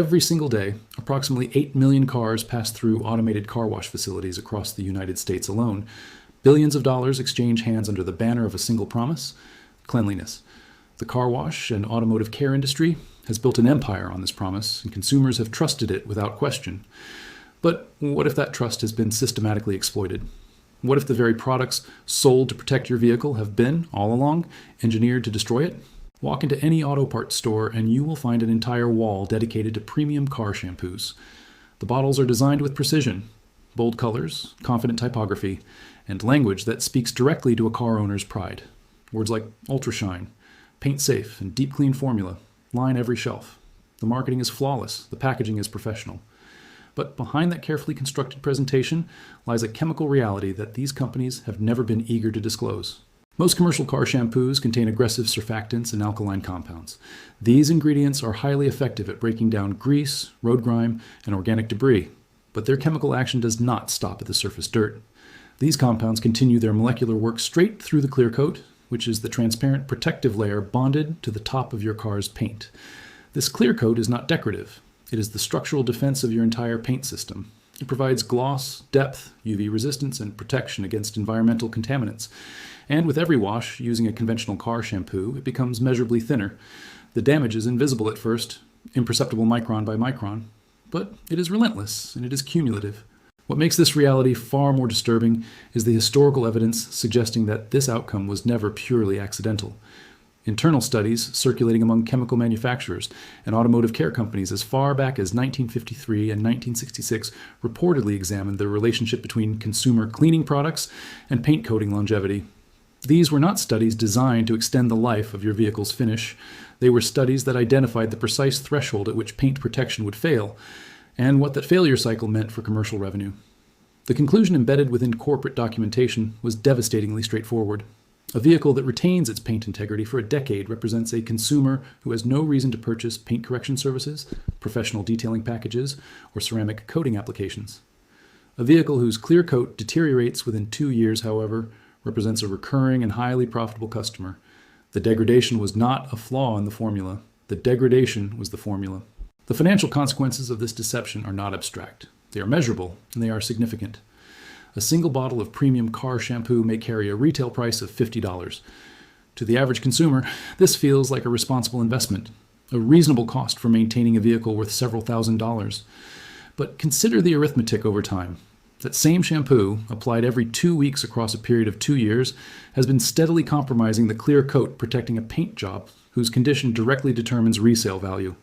Every single day, approximately 8 million cars pass through automated car wash facilities across the United States alone. Billions of dollars exchange hands under the banner of a single promise: cleanliness. The car wash and automotive care industry has built an empire on this promise, and consumers have trusted it without question. But what if that trust has been systematically exploited? What if the very products sold to protect your vehicle have been, all along, engineered to destroy it? Walk into any auto parts store and you will find an entire wall dedicated to premium car shampoos. The bottles are designed with precision, bold colors, confident typography, and language that speaks directly to a car owner's pride. Words like ultra shine, paint safe, and deep clean formula line every shelf. The marketing is flawless, the packaging is professional. But behind that carefully constructed presentation lies a chemical reality that these companies have never been eager to disclose. Most commercial car shampoos contain aggressive surfactants and alkaline compounds. These ingredients are highly effective at breaking down grease, road grime, and organic debris, but their chemical action does not stop at the surface dirt. These compounds continue their molecular work straight through the clear coat, which is the transparent protective layer bonded to the top of your car's paint. This clear coat is not decorative. It is the structural defense of your entire paint system. It provides gloss, depth, UV resistance, and protection against environmental contaminants. And with every wash, using a conventional car shampoo, it becomes measurably thinner. The damage is invisible at first, imperceptible micron by micron, but it is relentless and it is cumulative. What makes this reality far more disturbing is the historical evidence suggesting that this outcome was never purely accidental. Internal studies circulating among chemical manufacturers and automotive care companies as far back as 1953 and 1966 reportedly examined the relationship between consumer cleaning products and paint coating longevity. These were not studies designed to extend the life of your vehicle's finish. They were studies that identified the precise threshold at which paint protection would fail, and what that failure cycle meant for commercial revenue. The conclusion embedded within corporate documentation was devastatingly straightforward. A vehicle that retains its paint integrity for a decade represents a consumer who has no reason to purchase paint correction services, professional detailing packages, or ceramic coating applications. A vehicle whose clear coat deteriorates within 2 years, however, represents a recurring and highly profitable customer. The degradation was not a flaw in the formula. The degradation was the formula. The financial consequences of this deception are not abstract. They are measurable, and they are significant. A single bottle of premium car shampoo may carry a retail price of $50. To the average consumer, this feels like a responsible investment, a reasonable cost for maintaining a vehicle worth several $1,000s. But consider the arithmetic over time. That same shampoo, applied every 2 weeks across a period of 2 years, has been steadily compromising the clear coat protecting a paint job whose condition directly determines resale value.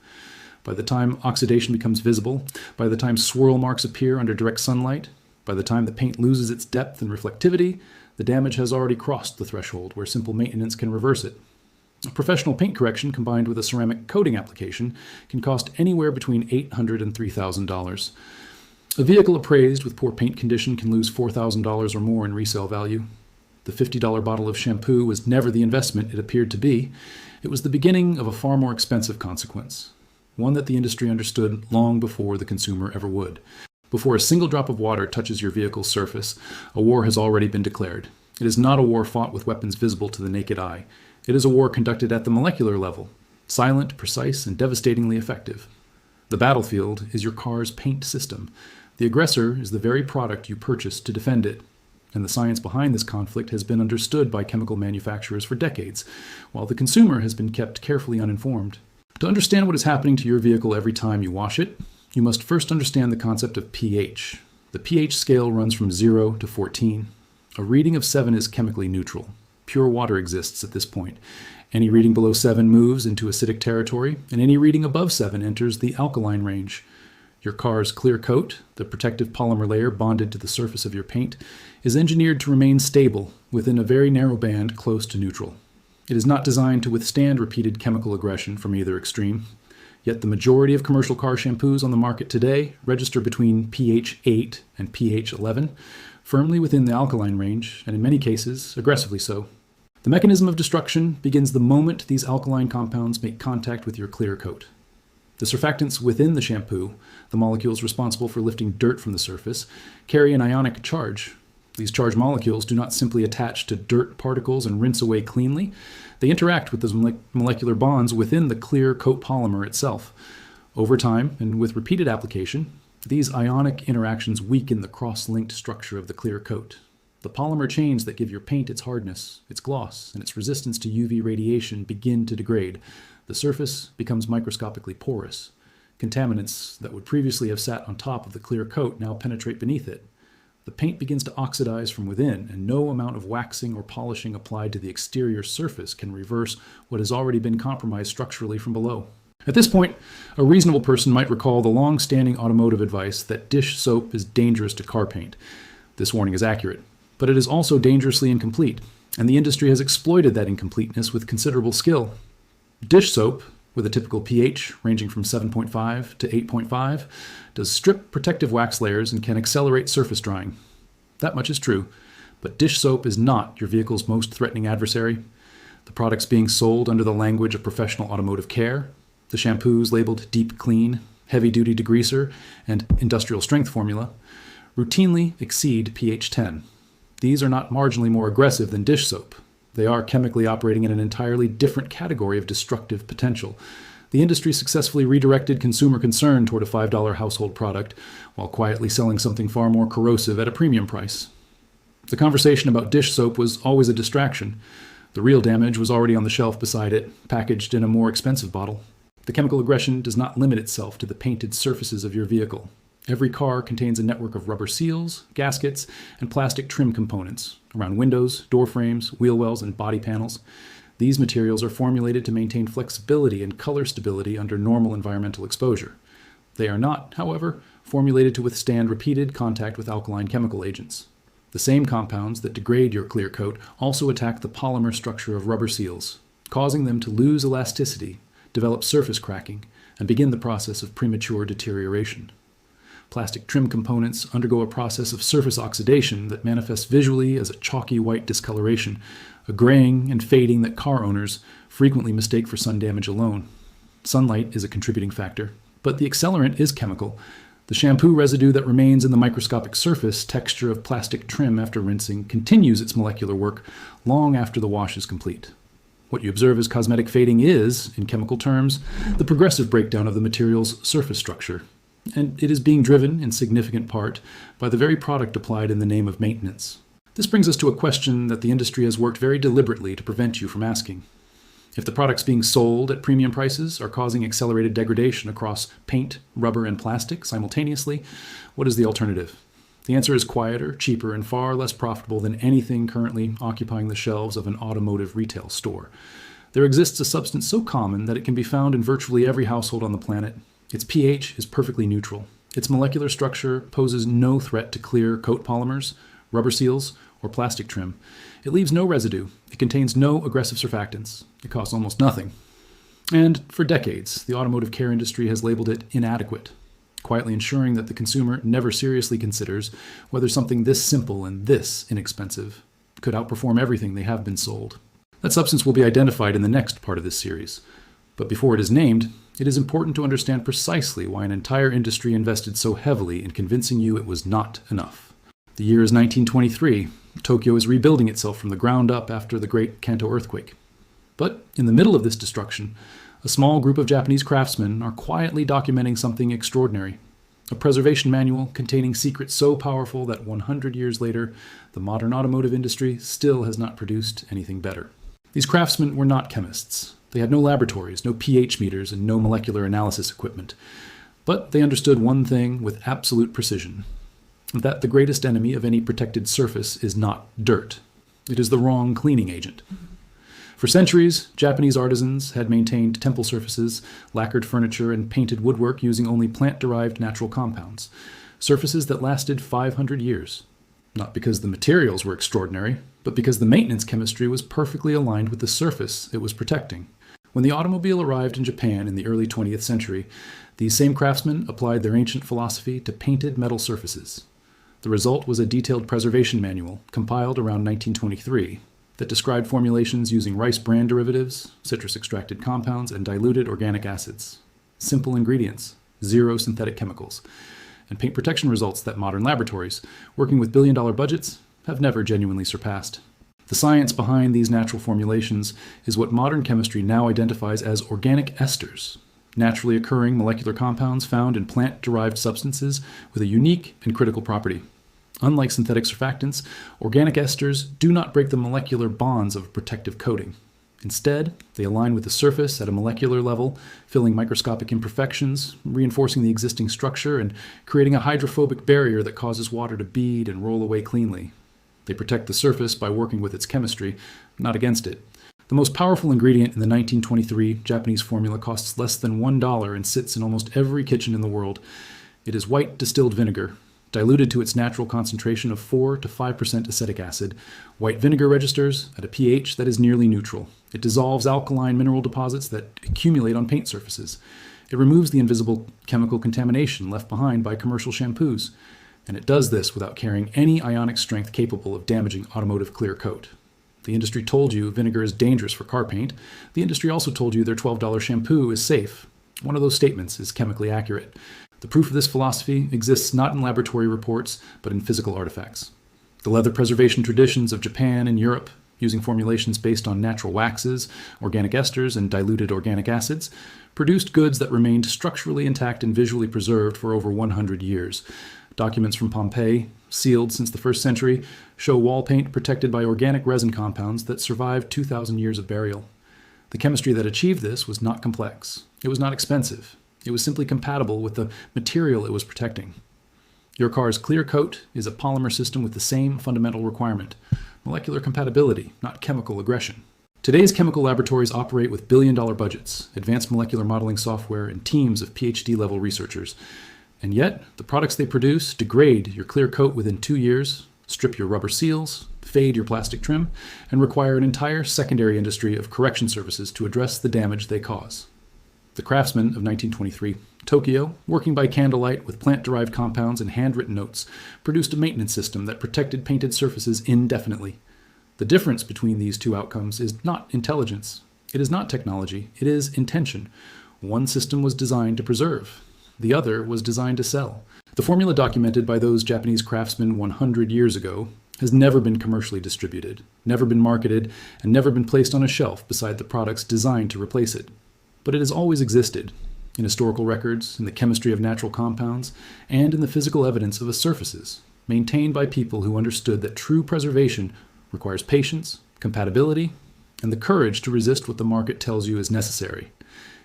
By the time oxidation becomes visible, by the time swirl marks appear under direct sunlight, by the time the paint loses its depth and reflectivity, the damage has already crossed the threshold where simple maintenance can reverse it. A professional paint correction combined with a ceramic coating application can cost anywhere between $800 and $3,000. A vehicle appraised with poor paint condition can lose $4,000 or more in resale value. The $50 bottle of shampoo was never the investment it appeared to be. It was the beginning of a far more expensive consequence, one that the industry understood long before the consumer ever would. Before a single drop of water touches your vehicle's surface, a war has already been declared. It is not a war fought with weapons visible to the naked eye. It is a war conducted at the molecular level, silent, precise, and devastatingly effective. The battlefield is your car's paint system. The aggressor is the very product you purchased to defend it. And the science behind this conflict has been understood by chemical manufacturers for decades, while the consumer has been kept carefully uninformed. To understand what is happening to your vehicle every time you wash it, you must first understand the concept of pH. The pH scale runs from 0 to 14. A reading of 7 is chemically neutral. Pure water exists at this point. Any reading below 7 moves into acidic territory, and any reading above 7 enters the alkaline range. Your car's clear coat, the protective polymer layer bonded to the surface of your paint, is engineered to remain stable within a very narrow band close to neutral. It is not designed to withstand repeated chemical aggression from either extreme. Yet the majority of commercial car shampoos on the market today register between pH 8 and pH 11, firmly within the alkaline range, and in many cases, aggressively so. The mechanism of destruction begins the moment these alkaline compounds make contact with your clear coat. The surfactants within the shampoo, the molecules responsible for lifting dirt from the surface, carry an ionic charge. These charged molecules do not simply attach to dirt particles and rinse away cleanly. They interact with those molecular bonds within the clear coat polymer itself. Over time, and with repeated application, these ionic interactions weaken the cross-linked structure of the clear coat. The polymer chains that give your paint its hardness, its gloss, and its resistance to UV radiation begin to degrade. The surface becomes microscopically porous. Contaminants that would previously have sat on top of the clear coat now penetrate beneath it. The paint begins to oxidize from within, and no amount of waxing or polishing applied to the exterior surface can reverse what has already been compromised structurally from below. At this point, a reasonable person might recall the long-standing automotive advice that dish soap is dangerous to car paint. This warning is accurate, but it is also dangerously incomplete, and the industry has exploited that incompleteness with considerable skill. Dish soap, with a typical pH ranging from 7.5 to 8.5, does strip protective wax layers and can accelerate surface drying. That much is true, but dish soap is not your vehicle's most threatening adversary. The products being sold under the language of professional automotive care, the shampoos labeled Deep Clean, Heavy Duty Degreaser, and Industrial Strength Formula, routinely exceed pH 10. These are not marginally more aggressive than dish soap. They are chemically operating in an entirely different category of destructive potential. The industry successfully redirected consumer concern toward a $5 household product, while quietly selling something far more corrosive at a premium price. The conversation about dish soap was always a distraction. The real damage was already on the shelf beside it, packaged in a more expensive bottle. The chemical aggression does not limit itself to the painted surfaces of your vehicle. Every car contains a network of rubber seals, gaskets, and plastic trim components around windows, door frames, wheel wells, and body panels. These materials are formulated to maintain flexibility and color stability under normal environmental exposure. They are not, however, formulated to withstand repeated contact with alkaline chemical agents. The same compounds that degrade your clear coat also attack the polymer structure of rubber seals, causing them to lose elasticity, develop surface cracking, and begin the process of premature deterioration. Plastic trim components undergo a process of surface oxidation that manifests visually as a chalky white discoloration, a graying and fading that car owners frequently mistake for sun damage alone. Sunlight is a contributing factor, but the accelerant is chemical. The shampoo residue that remains in the microscopic surface texture of plastic trim after rinsing continues its molecular work long after the wash is complete. What you observe as cosmetic fading is, in chemical terms, the progressive breakdown of the material's surface structure, and it is being driven, in significant part, by the very product applied in the name of maintenance. This brings us to a question that the industry has worked very deliberately to prevent you from asking. If the products being sold at premium prices are causing accelerated degradation across paint, rubber, and plastic simultaneously, what is the alternative? The answer is quieter, cheaper, and far less profitable than anything currently occupying the shelves of an automotive retail store. There exists a substance so common that it can be found in virtually every household on the planet. Its pH is perfectly neutral. Its molecular structure poses no threat to clear coat polymers, rubber seals, or plastic trim. It leaves no residue. It contains no aggressive surfactants. It costs almost nothing. And for decades, the automotive care industry has labeled it inadequate, quietly ensuring that the consumer never seriously considers whether something this simple and this inexpensive could outperform everything they have been sold. That substance will be identified in the next part of this series. But before it is named, it is important to understand precisely why an entire industry invested so heavily in convincing you it was not enough. The year is 1923. Tokyo is rebuilding itself from the ground up after the Great Kanto earthquake. But in the middle of this destruction, a small group of Japanese craftsmen are quietly documenting something extraordinary. A preservation manual containing secrets so powerful that 100 years later, the modern automotive industry still has not produced anything better. These craftsmen were not chemists. They had no laboratories, no pH meters, and no molecular analysis equipment. But they understood one thing with absolute precision: that the greatest enemy of any protected surface is not dirt. It is the wrong cleaning agent. For centuries, Japanese artisans had maintained temple surfaces, lacquered furniture, and painted woodwork using only plant-derived natural compounds, surfaces that lasted 500 years. Not because the materials were extraordinary, but because the maintenance chemistry was perfectly aligned with the surface it was protecting. When the automobile arrived in Japan in the early 20th century, these same craftsmen applied their ancient philosophy to painted metal surfaces. The result was a detailed preservation manual, compiled around 1923, that described formulations using rice bran derivatives, citrus-extracted compounds, and diluted organic acids. Simple ingredients, zero synthetic chemicals, and paint protection results that modern laboratories, working with billion-dollar budgets, have never genuinely surpassed. The science behind these natural formulations is what modern chemistry now identifies as organic esters. naturally occurring molecular compounds found in plant-derived substances with a unique and critical property. Unlike synthetic surfactants, organic esters do not break the molecular bonds of a protective coating. Instead, they align with the surface at a molecular level, filling microscopic imperfections, reinforcing the existing structure, and creating a hydrophobic barrier that causes water to bead and roll away cleanly. They protect the surface by working with its chemistry, not against it. The most powerful ingredient in the 1923 Japanese formula costs less than $1 and sits in almost every kitchen in the world. It is white distilled vinegar, diluted to its natural concentration of 4 to 5% acetic acid. White vinegar registers at a pH that is nearly neutral. It dissolves alkaline mineral deposits that accumulate on paint surfaces. It removes the invisible chemical contamination left behind by commercial shampoos. And it does this without carrying any ionic strength capable of damaging automotive clear coat. The industry told you vinegar is dangerous for car paint. The industry also told you their $12 shampoo is safe. One of those statements is chemically accurate. The proof of this philosophy exists not in laboratory reports, but in physical artifacts. The leather preservation traditions of Japan and Europe, using formulations based on natural waxes, organic esters, and diluted organic acids, produced goods that remained structurally intact and visually preserved for over 100 years. Documents from Pompeii, sealed since the 1st century, show wall paint protected by organic resin compounds that survived 2,000 years of burial. The chemistry that achieved this was not complex. It was not expensive. It was simply compatible with the material it was protecting. Your car's clear coat is a polymer system with the same fundamental requirement: molecular compatibility, not chemical aggression. Today's chemical laboratories operate with billion-dollar budgets, advanced molecular modeling software, and teams of PhD-level researchers. And yet, the products they produce degrade your clear coat within 2 years, strip your rubber seals, fade your plastic trim, and require an entire secondary industry of correction services to address the damage they cause. The craftsmen of 1923, Tokyo, working by candlelight with plant-derived compounds and handwritten notes, produced a maintenance system that protected painted surfaces indefinitely. The difference between these two outcomes is not intelligence. It is not technology. It is intention. One system was designed to preserve. The other was designed to sell. The formula documented by those Japanese craftsmen 100 years ago has never been commercially distributed, never been marketed, and never been placed on a shelf beside the products designed to replace it. But it has always existed, in historical records, in the chemistry of natural compounds, and in the physical evidence of the surfaces, maintained by people who understood that true preservation requires patience, compatibility, and the courage to resist what the market tells you is necessary.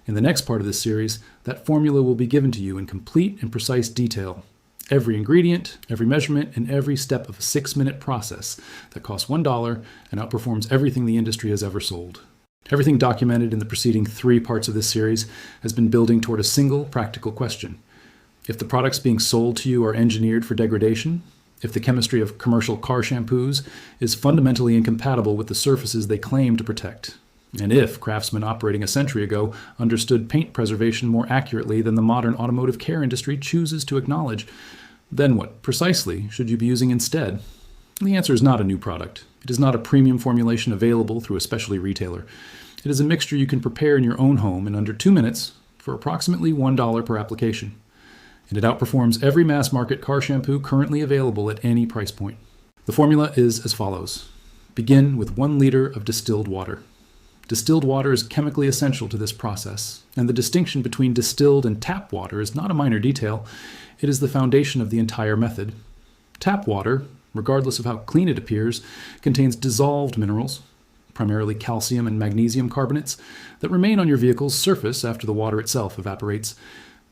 In the next part of this series, that formula will be given to you in complete and precise detail. Every ingredient, every measurement, and every step of a 6-minute process that costs $1 and outperforms everything the industry has ever sold. Everything documented in the preceding 3 parts of this series has been building toward a single practical question. If the products being sold to you are engineered for degradation, if the chemistry of commercial car shampoos is fundamentally incompatible with the surfaces they claim to protect, and if craftsmen operating a century ago understood paint preservation more accurately than the modern automotive care industry chooses to acknowledge, then what precisely should you be using instead? The answer is not a new product. It is not a premium formulation available through a specialty retailer. It is a mixture you can prepare in your own home in under 2 minutes for approximately $1 per application. And it outperforms every mass-market car shampoo currently available at any price point. The formula is as follows. Begin with 1 liter of distilled water. Distilled water is chemically essential to this process, and the distinction between distilled and tap water is not a minor detail. It is the foundation of the entire method. Tap water, regardless of how clean it appears, contains dissolved minerals, primarily calcium and magnesium carbonates, that remain on your vehicle's surface after the water itself evaporates.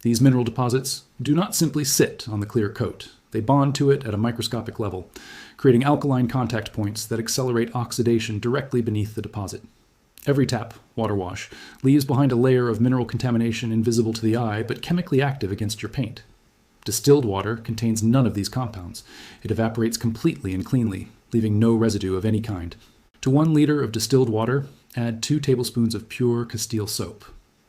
These mineral deposits do not simply sit on the clear coat. They bond to it at a microscopic level, creating alkaline contact points that accelerate oxidation directly beneath the deposit. Every tap water wash leaves behind a layer of mineral contamination invisible to the eye, but chemically active against your paint. Distilled water contains none of these compounds. It evaporates completely and cleanly, leaving no residue of any kind. To 1 liter of distilled water, add 2 tablespoons of pure Castile soap.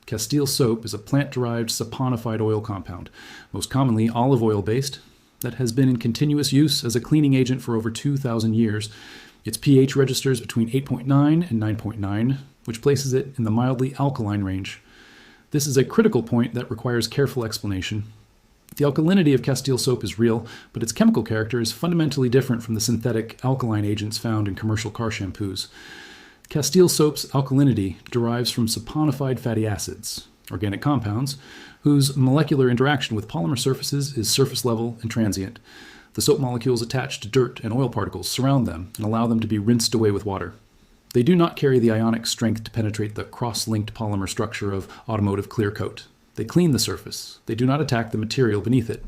Castile soap is a plant-derived saponified oil compound, most commonly olive oil-based, that has been in continuous use as a cleaning agent for over 2,000 years. Its pH registers between 8.9 and 9.9, which places it in the mildly alkaline range. This is a critical point that requires careful explanation. The alkalinity of Castile soap is real, but its chemical character is fundamentally different from the synthetic alkaline agents found in commercial car shampoos. Castile soap's alkalinity derives from saponified fatty acids, organic compounds, whose molecular interaction with polymer surfaces is surface level and transient. The soap molecules attached to dirt and oil particles surround them and allow them to be rinsed away with water. They do not carry the ionic strength to penetrate the cross-linked polymer structure of automotive clear coat. They clean the surface. They do not attack the material beneath it.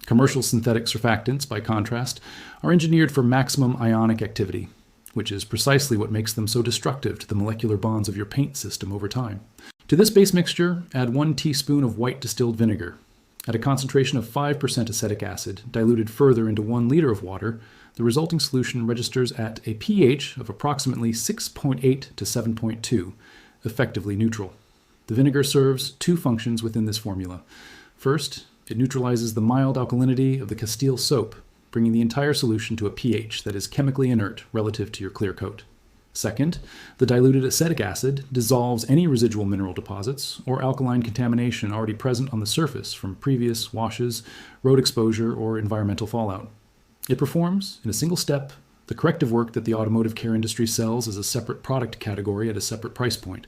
Commercial synthetic surfactants, by contrast, are engineered for maximum ionic activity, which is precisely what makes them so destructive to the molecular bonds of your paint system over time. To this base mixture, add 1 teaspoon of white distilled vinegar. At a concentration of 5% acetic acid, diluted further into 1 liter of water, the resulting solution registers at a pH of approximately 6.8 to 7.2, effectively neutral. The vinegar serves 2 functions within this formula. First, it neutralizes the mild alkalinity of the Castile soap, bringing the entire solution to a pH that is chemically inert relative to your clear coat. Second, the diluted acetic acid dissolves any residual mineral deposits or alkaline contamination already present on the surface from previous washes, road exposure, or environmental fallout. It performs, in a single step, the corrective work that the automotive care industry sells as a separate product category at a separate price point.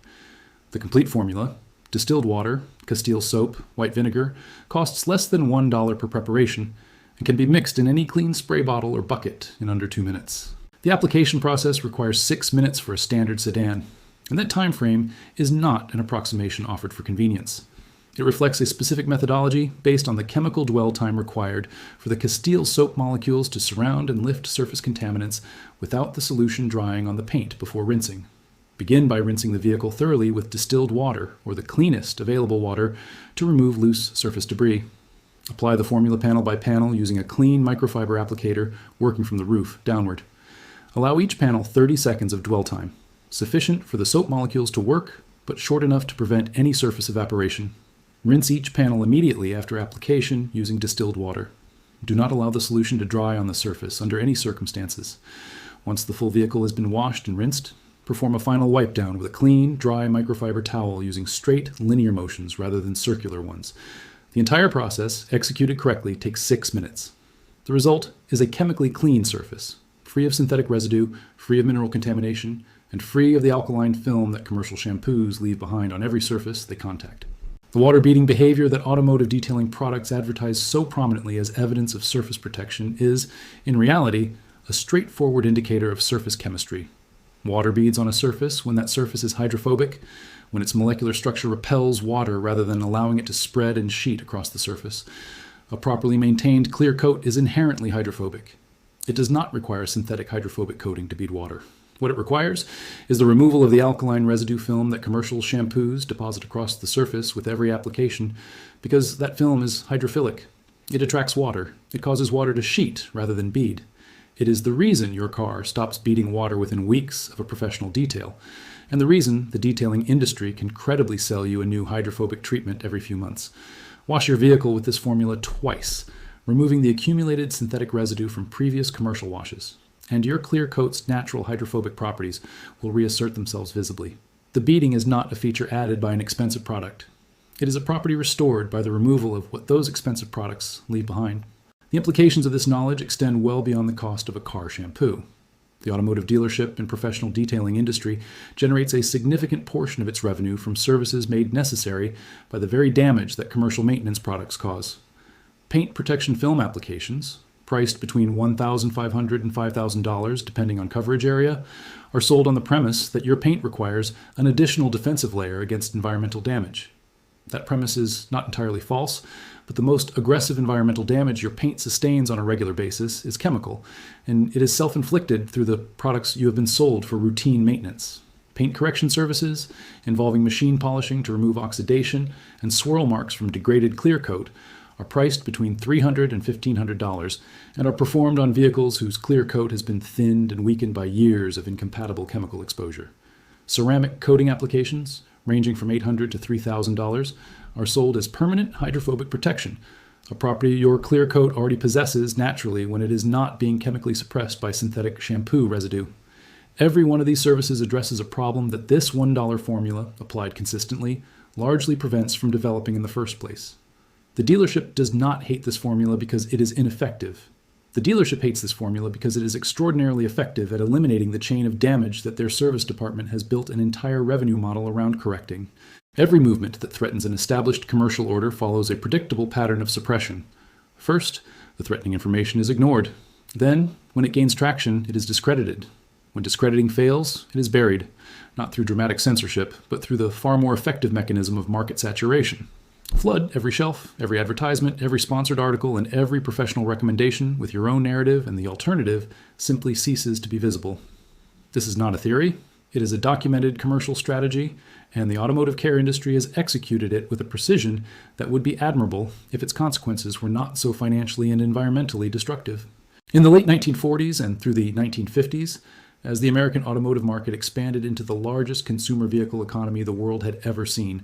The complete formula, distilled water, Castile soap, white vinegar, costs less than $1 per preparation and can be mixed in any clean spray bottle or bucket in under 2 minutes. The application process requires 6 minutes for a standard sedan, and that time frame is not an approximation offered for convenience. It reflects a specific methodology based on the chemical dwell time required for the Castile soap molecules to surround and lift surface contaminants without the solution drying on the paint before rinsing. Begin by rinsing the vehicle thoroughly with distilled water, or the cleanest available water, to remove loose surface debris. Apply the formula panel by panel using a clean microfiber applicator working from the roof downward. Allow each panel 30 seconds of dwell time, sufficient for the soap molecules to work, but short enough to prevent any surface evaporation. Rinse each panel immediately after application using distilled water. Do not allow the solution to dry on the surface under any circumstances. Once the full vehicle has been washed and rinsed, perform a final wipe down with a clean, dry microfiber towel using straight, linear motions rather than circular ones. The entire process, executed correctly, takes 6 minutes. The result is a chemically clean surface, free of synthetic residue, free of mineral contamination, and free of the alkaline film that commercial shampoos leave behind on every surface they contact. The water-beating behavior that automotive detailing products advertise so prominently as evidence of surface protection is, in reality, a straightforward indicator of surface chemistry. Water beads on a surface when that surface is hydrophobic, when its molecular structure repels water rather than allowing it to spread and sheet across the surface. A properly maintained clear coat is inherently hydrophobic. It does not require synthetic hydrophobic coating to bead water. What it requires is the removal of the alkaline residue film that commercial shampoos deposit across the surface with every application, because that film is hydrophilic. It attracts water. It causes water to sheet rather than bead. It is the reason your car stops beading water within weeks of a professional detail, and the reason the detailing industry can credibly sell you a new hydrophobic treatment every few months. Wash your vehicle with this formula twice, removing the accumulated synthetic residue from previous commercial washes, and your clear coat's natural hydrophobic properties will reassert themselves visibly. The beading is not a feature added by an expensive product. It is a property restored by the removal of what those expensive products leave behind. The implications of this knowledge extend well beyond the cost of a car shampoo. The automotive dealership and professional detailing industry generates a significant portion of its revenue from services made necessary by the very damage that commercial maintenance products cause. Paint protection film applications, priced between $1,500 and $5,000 depending on coverage area, are sold on the premise that your paint requires an additional defensive layer against environmental damage. That premise is not entirely false, but the most aggressive environmental damage your paint sustains on a regular basis is chemical, and it is self-inflicted through the products you have been sold for routine maintenance. Paint correction services, involving machine polishing to remove oxidation and swirl marks from degraded clear coat, are priced between $300 and $1,500 and are performed on vehicles whose clear coat has been thinned and weakened by years of incompatible chemical exposure. Ceramic coating applications, ranging from $800 to $3,000, are sold as permanent hydrophobic protection, a property your clear coat already possesses naturally when it is not being chemically suppressed by synthetic shampoo residue. Every one of these services addresses a problem that this $1 formula, applied consistently, largely prevents from developing in the first place. The dealership does not hate this formula because it is ineffective. The dealership hates this formula because it is extraordinarily effective at eliminating the chain of damage that their service department has built an entire revenue model around correcting. Every movement that threatens an established commercial order follows a predictable pattern of suppression. First, the threatening information is ignored. Then, when it gains traction, it is discredited. When discrediting fails, it is buried, not through dramatic censorship, but through the far more effective mechanism of market saturation. Flood every shelf, every advertisement, every sponsored article, and every professional recommendation with your own narrative, and the alternative simply ceases to be visible. This is not a theory. It is a documented commercial strategy, and the automotive care industry has executed it with a precision that would be admirable if its consequences were not so financially and environmentally destructive. In the late 1940s and through the 1950s, as the American automotive market expanded into the largest consumer vehicle economy the world had ever seen,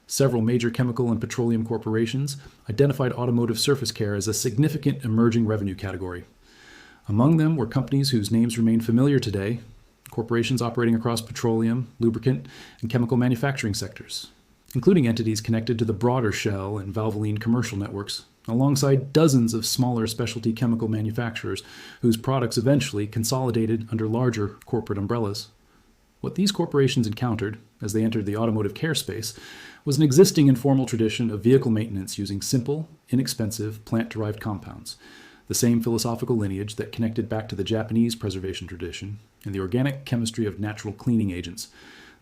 several major chemical and petroleum corporations identified automotive surface care as a significant emerging revenue category. Among them were companies whose names remain familiar today, corporations operating across petroleum, lubricant, and chemical manufacturing sectors, including entities connected to the broader Shell and Valvoline commercial networks, alongside dozens of smaller specialty chemical manufacturers whose products eventually consolidated under larger corporate umbrellas. What these corporations encountered, as they entered the automotive care space, was an existing informal tradition of vehicle maintenance using simple, inexpensive, plant-derived compounds, the same philosophical lineage that connected back to the Japanese preservation tradition and the organic chemistry of natural cleaning agents.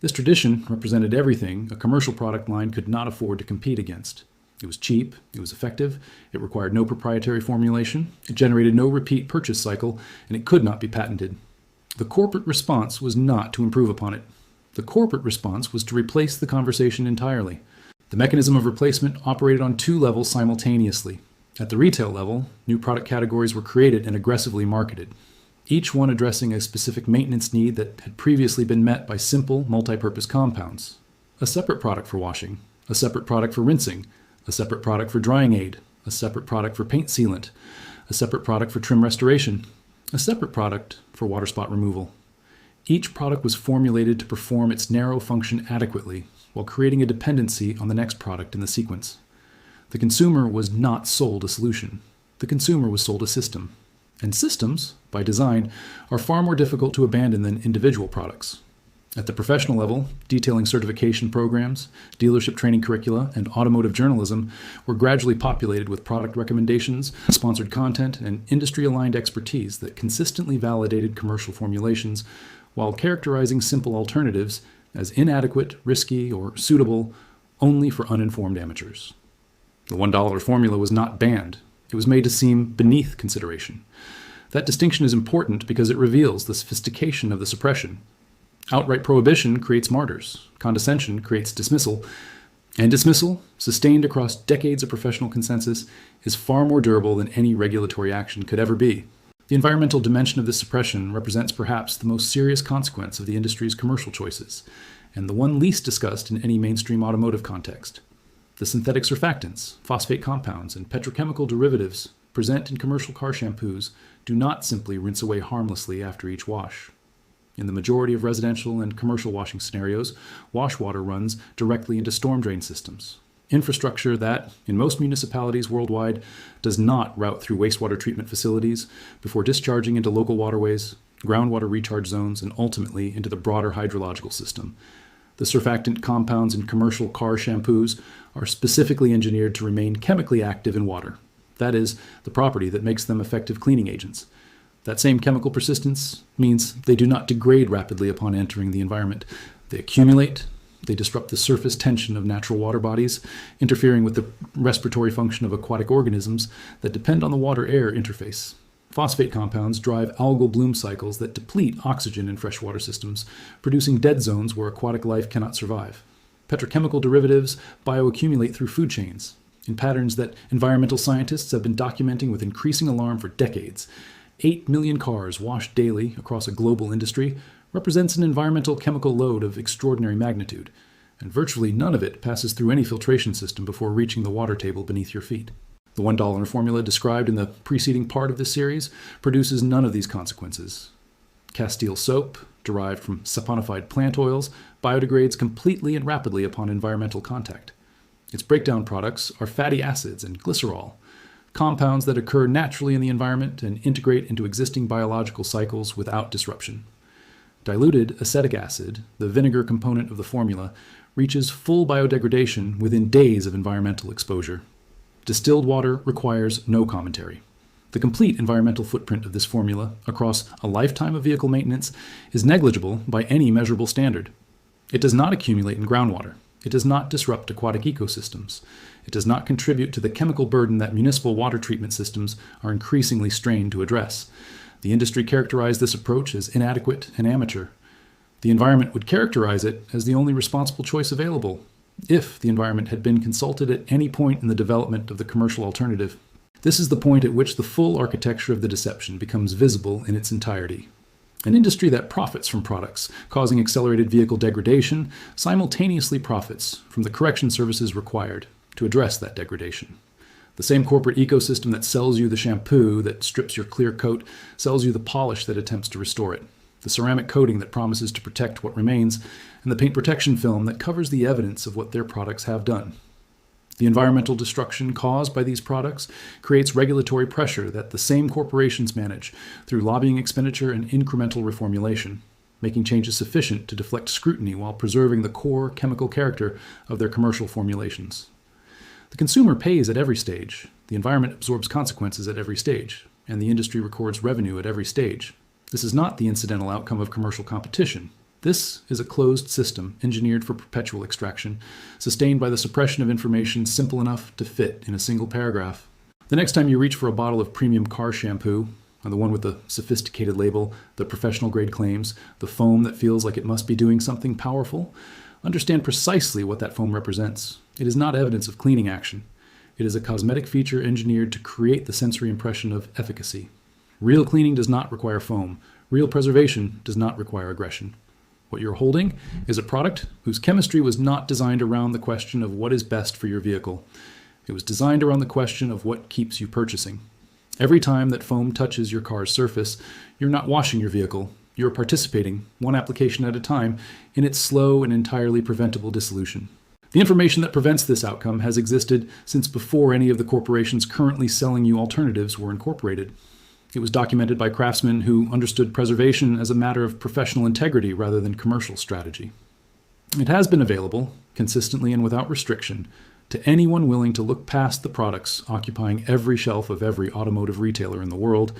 This tradition represented everything a commercial product line could not afford to compete against. It was cheap, it was effective, it required no proprietary formulation, it generated no repeat purchase cycle, and it could not be patented. The corporate response was not to improve upon it. The corporate response was to replace the conversation entirely. The mechanism of replacement operated on two levels simultaneously. At the retail level, new product categories were created and aggressively marketed, each one addressing a specific maintenance need that had previously been met by simple, multi-purpose compounds. A separate product for washing, a separate product for rinsing, a separate product for drying aid, a separate product for paint sealant, a separate product for trim restoration, a separate product for water spot removal. Each product was formulated to perform its narrow function adequately, while creating a dependency on the next product in the sequence. The consumer was not sold a solution. The consumer was sold a system. And systems, by design, are far more difficult to abandon than individual products. At the professional level, detailing certification programs, dealership training curricula, and automotive journalism were gradually populated with product recommendations, sponsored content, and industry-aligned expertise that consistently validated commercial formulations while characterizing simple alternatives as inadequate, risky, or suitable only for uninformed amateurs. The $1 formula was not banned. It was made to seem beneath consideration. That distinction is important because it reveals the sophistication of the suppression. Outright prohibition creates martyrs. Condescension creates dismissal. And dismissal, sustained across decades of professional consensus, is far more durable than any regulatory action could ever be. The environmental dimension of this suppression represents perhaps the most serious consequence of the industry's commercial choices, and the one least discussed in any mainstream automotive context. The synthetic surfactants, phosphate compounds, and petrochemical derivatives present in commercial car shampoos do not simply rinse away harmlessly after each wash. In the majority of residential and commercial washing scenarios, wash water runs directly into storm drain systems, infrastructure that, in most municipalities worldwide, does not route through wastewater treatment facilities before discharging into local waterways, groundwater recharge zones, and ultimately into the broader hydrological system. The surfactant compounds in commercial car shampoos are specifically engineered to remain chemically active in water. That is, the property that makes them effective cleaning agents. That same chemical persistence means they do not degrade rapidly upon entering the environment. They accumulate, they disrupt the surface tension of natural water bodies, interfering with the respiratory function of aquatic organisms that depend on the water-air interface. Phosphate compounds drive algal bloom cycles that deplete oxygen in freshwater systems, producing dead zones where aquatic life cannot survive. Petrochemical derivatives bioaccumulate through food chains, in patterns that environmental scientists have been documenting with increasing alarm for decades. 8 million cars washed daily across a global industry represents an environmental chemical load of extraordinary magnitude, and virtually none of it passes through any filtration system before reaching the water table beneath your feet. The $1 formula described in the preceding part of this series produces none of these consequences. Castile soap, derived from saponified plant oils, biodegrades completely and rapidly upon environmental contact. Its breakdown products are fatty acids and glycerol, compounds that occur naturally in the environment and integrate into existing biological cycles without disruption. Diluted acetic acid, the vinegar component of the formula, reaches full biodegradation within days of environmental exposure. Distilled water requires no commentary. The complete environmental footprint of this formula across a lifetime of vehicle maintenance is negligible by any measurable standard. It does not accumulate in groundwater. It does not disrupt aquatic ecosystems. It does not contribute to the chemical burden that municipal water treatment systems are increasingly strained to address. The industry characterized this approach as inadequate and amateur. The environment would characterize it as the only responsible choice available, if the environment had been consulted at any point in the development of the commercial alternative. This is the point at which the full architecture of the deception becomes visible in its entirety. An industry that profits from products causing accelerated vehicle degradation simultaneously profits from the correction services required to address that degradation. The same corporate ecosystem that sells you the shampoo that strips your clear coat sells you the polish that attempts to restore it, the ceramic coating that promises to protect what remains, and the paint protection film that covers the evidence of what their products have done. The environmental destruction caused by these products creates regulatory pressure that the same corporations manage through lobbying expenditure and incremental reformulation, making changes sufficient to deflect scrutiny while preserving the core chemical character of their commercial formulations. The consumer pays at every stage, the environment absorbs consequences at every stage, and the industry records revenue at every stage. This is not the incidental outcome of commercial competition. This is a closed system engineered for perpetual extraction, sustained by the suppression of information simple enough to fit in a single paragraph. The next time you reach for a bottle of premium car shampoo, and the one with the sophisticated label, the professional grade claims, the foam that feels like it must be doing something powerful, understand precisely what that foam represents. It is not evidence of cleaning action. It is a cosmetic feature engineered to create the sensory impression of efficacy. Real cleaning does not require foam. Real preservation does not require aggression. What you're holding is a product whose chemistry was not designed around the question of what is best for your vehicle. It was designed around the question of what keeps you purchasing. Every time that foam touches your car's surface, you're not washing your vehicle. You're participating, one application at a time, in its slow and entirely preventable dissolution. The information that prevents this outcome has existed since before any of the corporations currently selling you alternatives were incorporated. It was documented by craftsmen who understood preservation as a matter of professional integrity rather than commercial strategy. It has been available, consistently and without restriction, to anyone willing to look past the products occupying every shelf of every automotive retailer in the world.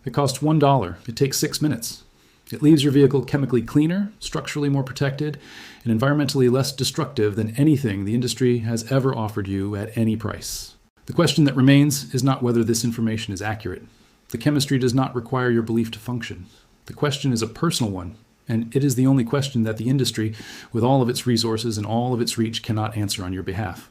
It costs $1. It takes 6 minutes. It leaves your vehicle chemically cleaner, structurally more protected, and environmentally less destructive than anything the industry has ever offered you at any price. The question that remains is not whether this information is accurate. The chemistry does not require your belief to function. The question is a personal one, and it is the only question that the industry, with all of its resources and all of its reach, cannot answer on your behalf.